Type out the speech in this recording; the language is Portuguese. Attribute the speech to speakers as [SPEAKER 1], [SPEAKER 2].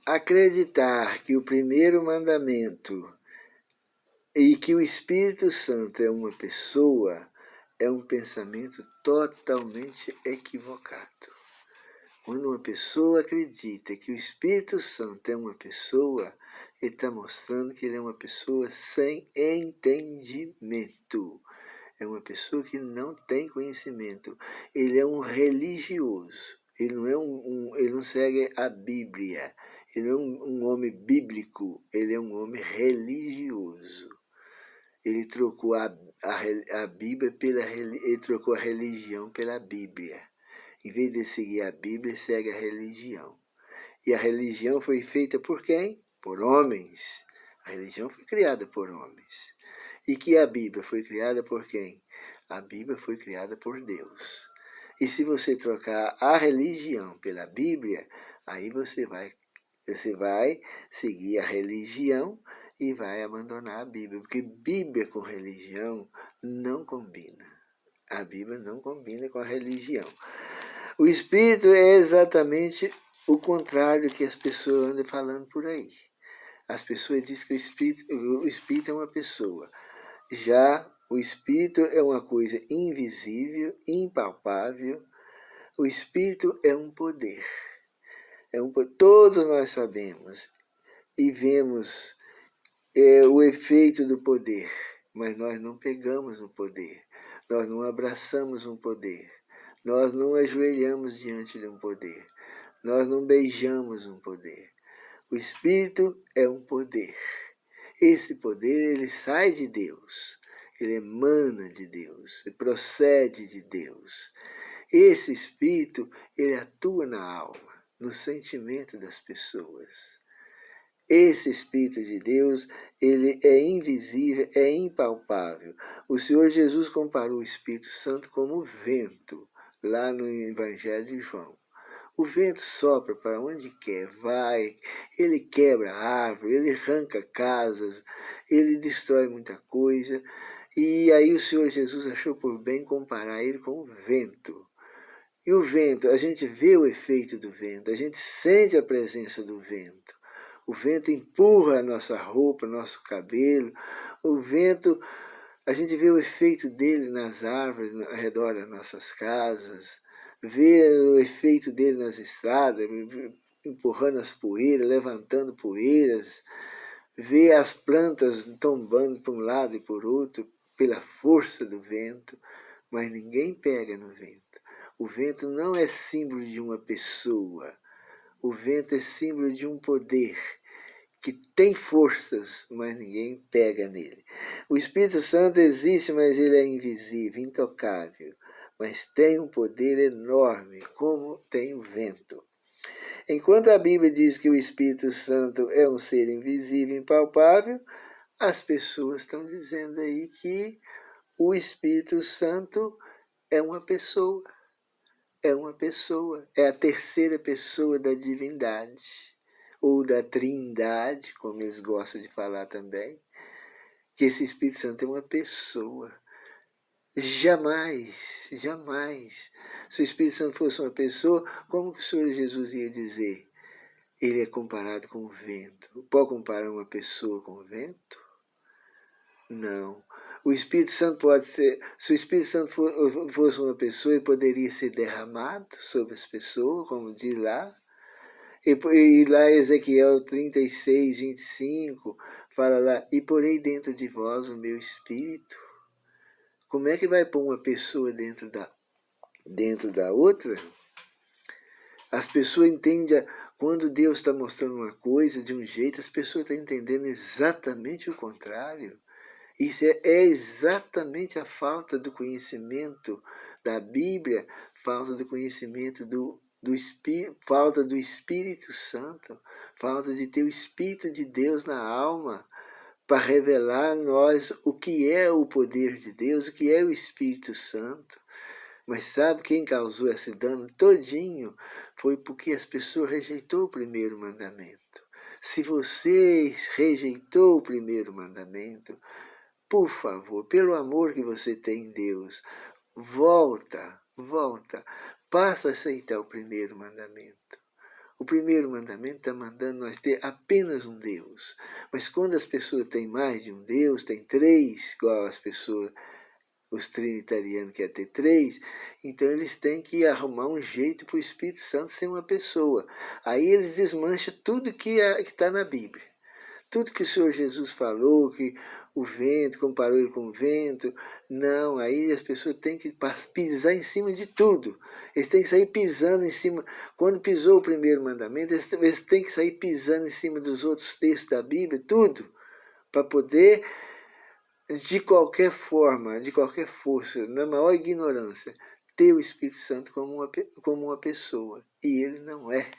[SPEAKER 1] acreditar que o primeiro mandamento e que o Espírito Santo é uma pessoa é um pensamento totalmente equivocado. Quando uma pessoa acredita que o Espírito Santo é uma pessoa, ele está mostrando que ele é uma pessoa sem entendimento. É uma pessoa que não tem conhecimento. Ele é um religioso. Ele não, ele não segue a Bíblia. Ele não é um homem bíblico. Ele é um homem religioso. Ele trocou a Bíblia ele trocou a religião pela Bíblia. Em vez de seguir a Bíblia, ele segue a religião. E a religião foi feita por quem? Por homens. A religião foi criada por homens. E que a Bíblia foi criada por quem? A Bíblia foi criada por Deus. E se você trocar a religião pela Bíblia, aí você vai seguir a religião e vai abandonar a Bíblia. Porque Bíblia com religião não combina. A Bíblia não combina com a religião. O Espírito é exatamente o contrário que as pessoas andam falando por aí. As pessoas dizem que o Espírito é uma pessoa. Já o Espírito é uma coisa invisível, impalpável. O Espírito é um poder. Todos nós sabemos e vemos o efeito do poder, mas nós não pegamos o poder. Nós não abraçamos um poder. Nós não ajoelhamos diante de um poder. Nós não beijamos um poder. O Espírito é um poder. Esse poder, ele sai de Deus. Ele emana de Deus. Ele procede de Deus. Esse Espírito, ele atua na alma, no sentimento das pessoas. Esse Espírito de Deus, ele é invisível, é impalpável. O Senhor Jesus comparou o Espírito Santo como vento, lá no Evangelho de João. O vento sopra para onde quer, vai, ele quebra árvore, ele arranca casas, ele destrói muita coisa. E aí o Senhor Jesus achou por bem comparar ele com o vento. E o vento, a gente vê o efeito do vento, a gente sente a presença do vento. O vento empurra a nossa roupa, nosso cabelo. O vento, a gente vê o efeito dele nas árvores ao redor das nossas casas. Vê o efeito dele nas estradas, empurrando as poeiras, levantando poeiras. Vê as plantas tombando para um lado e por outro, pela força do vento. Mas ninguém pega no vento. O vento não é símbolo de uma pessoa. O vento é símbolo de um poder que tem forças, mas ninguém pega nele. O Espírito Santo existe, mas ele é invisível, intocável. Mas tem um poder enorme, como tem o vento. Enquanto a Bíblia diz que o Espírito Santo é um ser invisível, impalpável, as pessoas estão dizendo aí que o Espírito Santo é uma pessoa. É uma pessoa, é a terceira pessoa da divindade, ou da trindade, como eles gostam de falar também, que esse Espírito Santo é uma pessoa. Jamais, jamais. Se o Espírito Santo fosse uma pessoa, como que o Senhor Jesus ia dizer? Ele é comparado com o vento. Pode comparar uma pessoa com o vento? Não. O Espírito Santo pode ser... Se o Espírito Santo fosse uma pessoa, ele poderia ser derramado sobre as pessoas, como diz lá. E lá Ezequiel 36, 25, fala lá, e porei dentro de vós o meu Espírito. Como é que vai pôr uma pessoa dentro da outra? As pessoas entendem, quando Deus está mostrando uma coisa de um jeito, as pessoas estão entendendo exatamente o contrário. Isso é exatamente a falta do conhecimento da Bíblia, falta do conhecimento do Espírito, falta do Espírito Santo, falta de ter o Espírito de Deus na alma, para revelar a nós o que é o poder de Deus, o que é o Espírito Santo. Mas sabe quem causou esse dano todinho? Foi porque as pessoas rejeitou o primeiro mandamento. Se você rejeitou o primeiro mandamento, por favor, pelo amor que você tem em Deus, volta, passa a aceitar o primeiro mandamento. O primeiro mandamento está mandando nós ter apenas um Deus. Mas quando as pessoas têm mais de um Deus, tem três, igual as pessoas, os trinitarianos querem ter três, então eles têm que arrumar um jeito para o Espírito Santo ser uma pessoa. Aí eles desmancham tudo que está na Bíblia. Tudo que o Senhor Jesus falou, que o vento, comparou ele com o vento, não, aí as pessoas têm que pisar em cima de tudo. Eles têm que sair pisando em cima. Quando pisou o primeiro mandamento, eles têm que sair pisando em cima dos outros textos da Bíblia, tudo, para poder, de qualquer forma, de qualquer força, na maior ignorância, ter o Espírito Santo como uma pessoa. E ele não é.